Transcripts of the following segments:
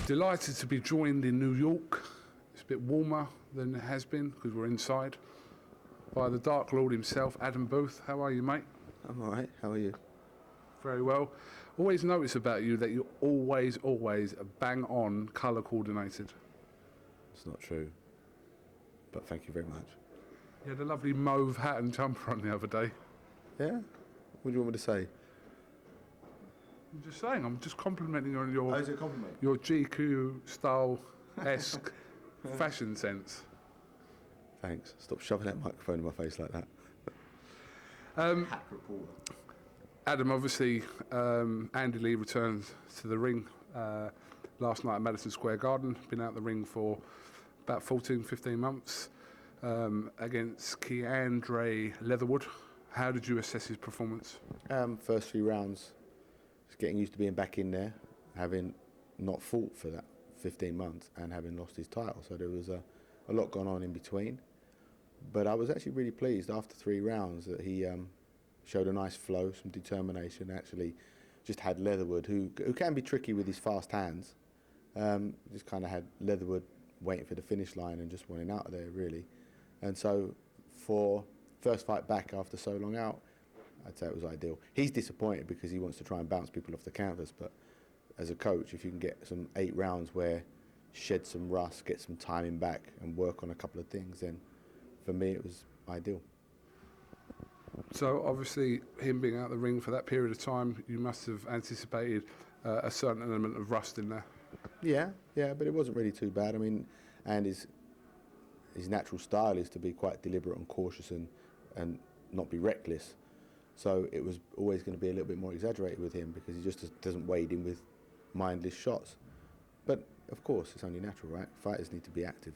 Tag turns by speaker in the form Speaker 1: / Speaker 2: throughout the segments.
Speaker 1: Delighted to be joined in New York. It's a bit warmer than it has been because we're inside. By the Dark Lord himself, Adam Booth. How are you, mate?
Speaker 2: I'm all right. How are you?
Speaker 1: Very well. Always notice about you that you're always bang on colour coordinated.
Speaker 2: It's not true, but thank you very much.
Speaker 1: You had a lovely mauve hat and jumper on the other day.
Speaker 2: Yeah? What do you want me to say?
Speaker 1: I'm just saying, I'm just complimenting you on your,
Speaker 2: Oh, is it a compliment?
Speaker 1: your GQ style-esque fashion sense.
Speaker 2: Thanks. Stop shoving that microphone in my face like that. Hack reporter.
Speaker 1: Adam, obviously, Andy Lee returned to the ring last night at Madison Square Garden. Been out the ring for about 14, 15 months against Keandre Leatherwood. How did you assess his performance?
Speaker 2: First 3 rounds, just getting used to being back in there, having not fought for that 15 months and having lost his title. So there was a lot going on in between. But I was actually really pleased after 3 rounds that he showed a nice flow, some determination, actually just had Leatherwood, who can be tricky with his fast hands. Just kind of had Leatherwood waiting for the finish line and just wanting out of there, really. And so for first fight back after so long out, I'd say it was ideal. He's disappointed because he wants to try and bounce people off the canvas, but as a coach, if you can get some 8 rounds where shed some rust, get some timing back and work on a couple of things, then for me it was ideal.
Speaker 1: So obviously him being out the ring for that period of time, you must have anticipated a certain element of rust in there.
Speaker 2: Yeah, but it wasn't really too bad. I mean, and his natural style is to be quite deliberate and cautious and not be reckless. So it was always going to be a little bit more exaggerated with him because he just doesn't wade in with mindless shots. But of course, it's only natural, right? Fighters need to be active.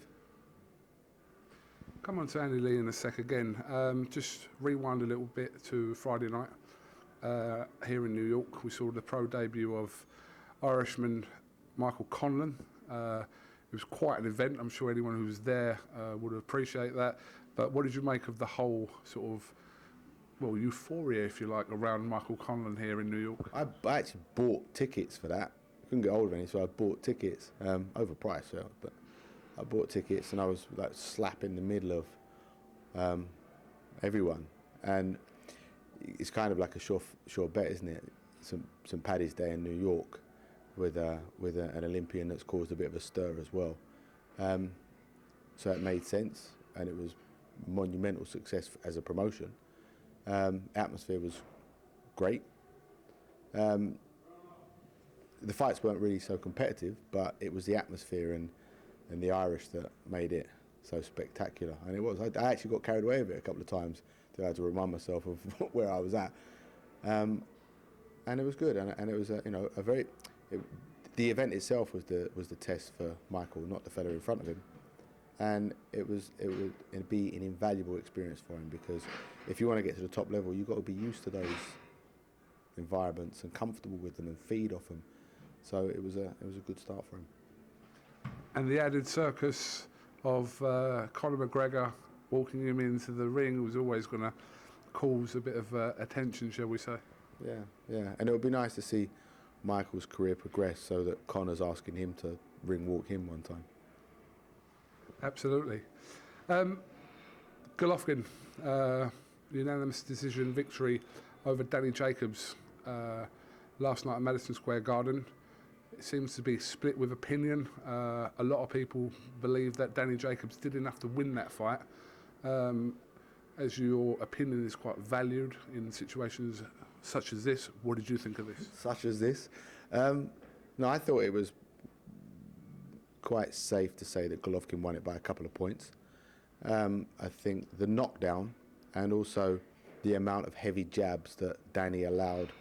Speaker 1: Come on to Andy Lee in a sec again. Just rewind a little bit to Friday night here in New York. We saw the pro debut of Irishman Michael Conlan. It was quite an event. I'm sure anyone who was there would appreciate that. But what did you make of the whole sort of, well, euphoria, if you like, around Michael Conlan here in New York?
Speaker 2: I actually bought tickets for that. I couldn't get hold of any, so I bought tickets, overpriced, yeah, but I bought tickets and I was like slap in the middle of everyone. And it's kind of like a sure bet, isn't it? St. Paddy's Day in New York with an Olympian that's caused a bit of a stir as well. So it made sense, and it was monumental success as a promotion. Atmosphere was great. The fights weren't really so competitive, but it was the atmosphere and the Irish that made it so spectacular. And it was. I actually got carried away with it a couple of times. I had to remind myself of where I was at. And it was good. And it was a very. The event itself was the test for Michael, not the fella in front of him. And it'd be an invaluable experience for him, because if you want to get to the top level, you've got to be used to those environments and comfortable with them and feed off them. So it was a good start for him.
Speaker 1: And the added circus of Conor McGregor walking him into the ring was always going to cause a bit of attention, shall we say?
Speaker 2: Yeah. And it would be nice to see Michael's career progress so that Conor's asking him to ring walk him one time.
Speaker 1: Absolutely. Golovkin, unanimous decision victory over Danny Jacobs last night at Madison Square Garden. It seems to be split with opinion. A lot of people believe that Danny Jacobs did enough to win that fight. As your opinion is quite valued in situations such as this, what did you think of this?
Speaker 2: Such as this? No, I thought it was quite safe to say that Golovkin won it by a couple of points. I think the knockdown and also the amount of heavy jabs that Danny allowed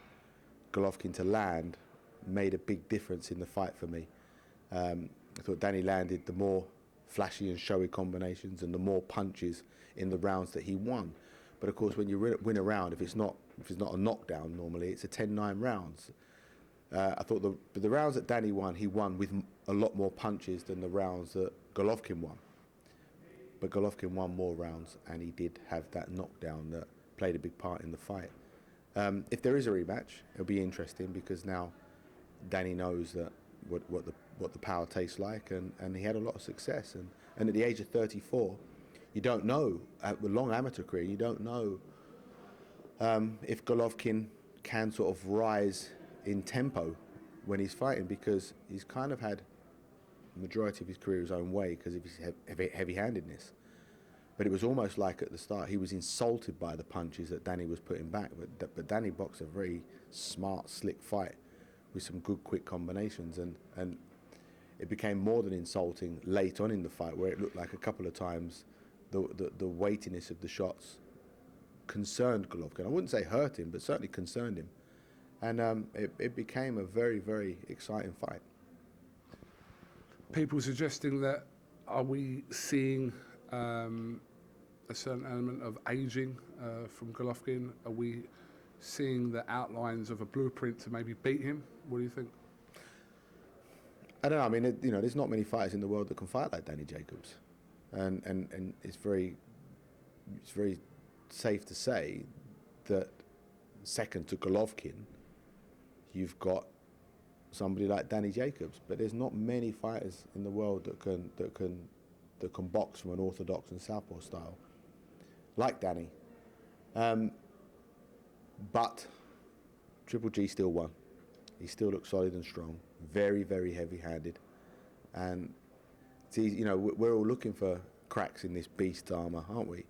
Speaker 2: Golovkin to land made a big difference in the fight for me. I thought Danny landed the more flashy and showy combinations and the more punches in the rounds that he won. But of course, when you win a round, if it's not a knockdown normally, it's a 10-9 rounds. I thought the rounds that Danny won, he won with a lot more punches than the rounds that Golovkin won. But Golovkin won more rounds, and he did have that knockdown that played a big part in the fight. If there is a rematch, it'll be interesting, because now Danny knows that what the power tastes like, and he had a lot of success. And at the age of 34, you don't know, at the long amateur career, you don't know if Golovkin can sort of rise in tempo when he's fighting, because he's kind of had the majority of his career his own way because of his heavy-handedness. But it was almost like at the start he was insulted by the punches that Danny was putting back. But Danny boxed a very smart, slick fight with some good, quick combinations. And it became more than insulting late on in the fight, where it looked like a couple of times the weightiness of the shots concerned Golovkin. I wouldn't say hurt him, but certainly concerned him. And it became a very, very exciting fight.
Speaker 1: People suggesting that, are we seeing a certain element of aging from Golovkin? Are we seeing the outlines of a blueprint to maybe beat him? What do you think?
Speaker 2: I don't know. I mean, there's not many fighters in the world that can fight like Danny Jacobs, and it's very safe to say that second to Golovkin, you've got somebody like Danny Jacobs. But there's not many fighters in the world that can box from an orthodox and southpaw style like Danny. But Triple G still won. He still looks solid and strong, very, very heavy-handed. And it's easy, we're all looking for cracks in this beast armour, aren't we?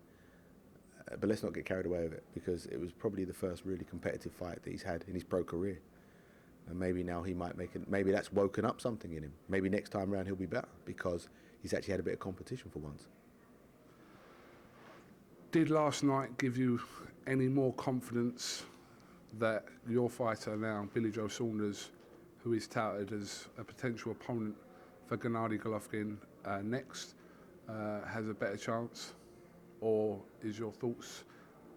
Speaker 2: But let's not get carried away with it, because it was probably the first really competitive fight that he's had in his pro career. And maybe now he might maybe that's woken up something in him. Maybe next time around he'll be better, because he's actually had a bit of competition for once.
Speaker 1: Did last night give you any more confidence that your fighter now, Billy Joe Saunders, who is touted as a potential opponent for Gennady Golovkin next, has a better chance? Or is your thoughts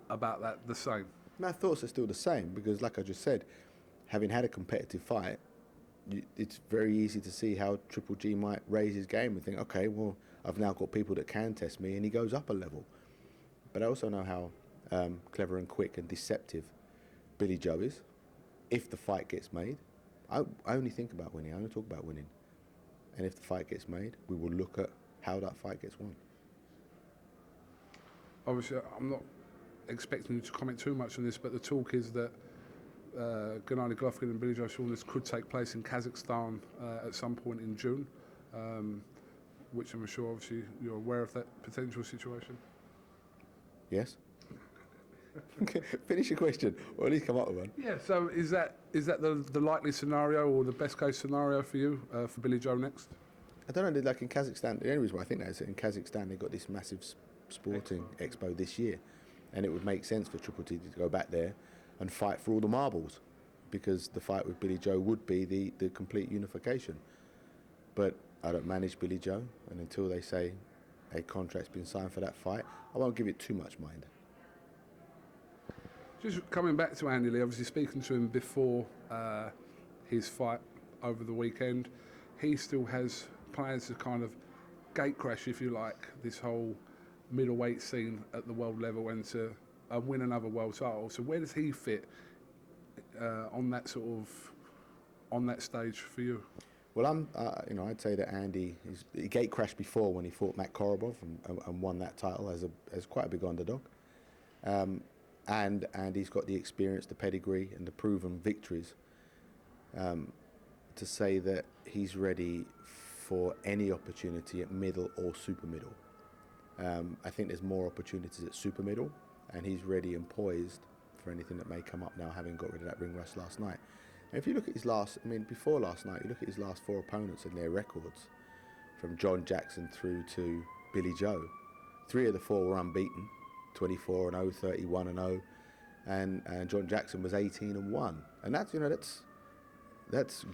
Speaker 1: about that the same?
Speaker 2: My thoughts are still the same, because like I just said, having had a competitive fight, it's very easy to see how Triple G might raise his game and think, okay, well, I've now got people that can test me, and he goes up a level. But I also know how clever and quick and deceptive Billy Joe is. If the fight gets made, I only think about winning. I only talk about winning. And if the fight gets made, we will look at how that fight gets won.
Speaker 1: Obviously, I'm not expecting you to comment too much on this, but the talk is that Gennady Golovkin and Billy Joe Saunders could take place in Kazakhstan at some point in June, which I'm sure obviously you're aware of that potential situation.
Speaker 2: Yes? Finish your question, or at least come up with one.
Speaker 1: Yeah, so is that the likely scenario, or the best case scenario for you, for Billy Joe next?
Speaker 2: I don't know, like in Kazakhstan, the only reason why I think that is that in Kazakhstan they've got this massive sporting expo this year, and it would make sense for Triple T to go back there and fight for all the marbles, because the fight with Billy Joe would be the complete unification. But I don't manage Billy Joe, and until they say a contract's been signed for that fight, I won't give it too much mind.
Speaker 1: Just coming back to Andy Lee, obviously speaking to him before his fight over the weekend, he still has plans to kind of gate crash, if you like, this whole middleweight scene at the world level and to win another world title. So where does he fit on that stage for you?
Speaker 2: Well, I'd say that Andy he gate crashed before when he fought Matt Korobov and won that title as quite a big underdog. And he's got the experience, the pedigree, and the proven victories to say that he's ready for any opportunity at middle or super middle. I think there's more opportunities at super middle, and he's ready and poised for anything that may come up now, having got rid of that ring rust last night. And if you look at before last night, you look at his last four opponents and their records, from John Jackson through to Billy Joe. 3 of the 4 were unbeaten, 24-0, 31-0, and John Jackson was 18-1, and that's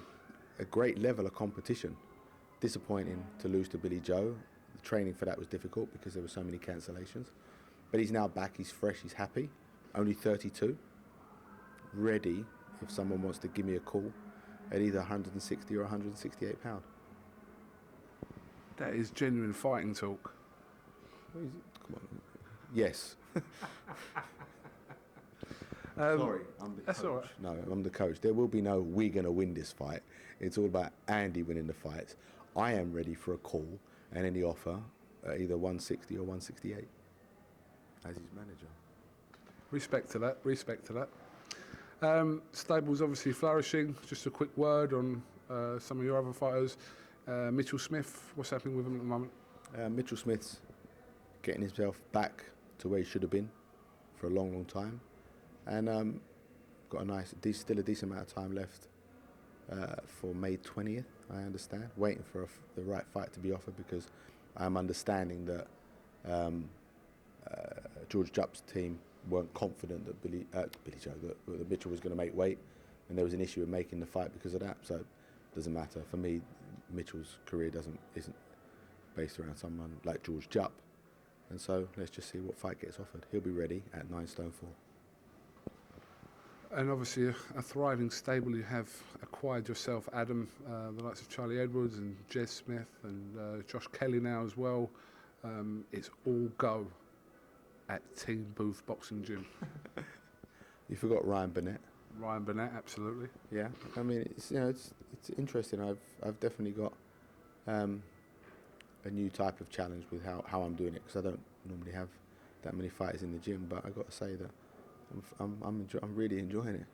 Speaker 2: a great level of competition. Disappointing to lose to Billy Joe. The training for that was difficult because there were so many cancellations, but he's now back. He's fresh. He's happy. Only 32, ready if someone wants to give me a call at either 160 or 168 pound.
Speaker 1: That is genuine fighting talk.
Speaker 2: Come on. Yes. Sorry, I'm the
Speaker 1: that's
Speaker 2: coach.
Speaker 1: all right.
Speaker 2: No, I'm the coach. There will be no we're going to win this fight. It's all about Andy winning the fights. I am ready for a call and any offer at either 160 or 168 as his manager.
Speaker 1: Respect to that. Respect to that. Stable's obviously flourishing. Just a quick word on some of your other fighters. Mitchell Smith, what's happening with him at the moment?
Speaker 2: Mitchell Smith's getting himself back to where he should have been for a long, long time. And got still a decent amount of time left for May 20th, I understand. Waiting for the right fight to be offered because I'm understanding that George Jupp's team weren't confident that that Mitchell was going to make weight, and there was an issue with making the fight because of that. So it doesn't matter for me. Mitchell's career isn't based around someone like George Jupp, and so let's just see what fight gets offered. He'll be ready at 9 stone 4.
Speaker 1: And obviously a thriving stable. You have acquired yourself, Adam, the likes of Charlie Edwards and Jez Smith and Josh Kelly now as well. It's all go at Team Booth Boxing Gym.
Speaker 2: You forgot Ryan Burnett.
Speaker 1: Ryan Burnett, absolutely.
Speaker 2: Yeah, I mean it's interesting. I've definitely got a new type of challenge with how I'm doing it because I don't normally have that many fighters in the gym. But I got to say that I'm really enjoying it.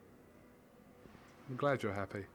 Speaker 1: I'm glad you're happy.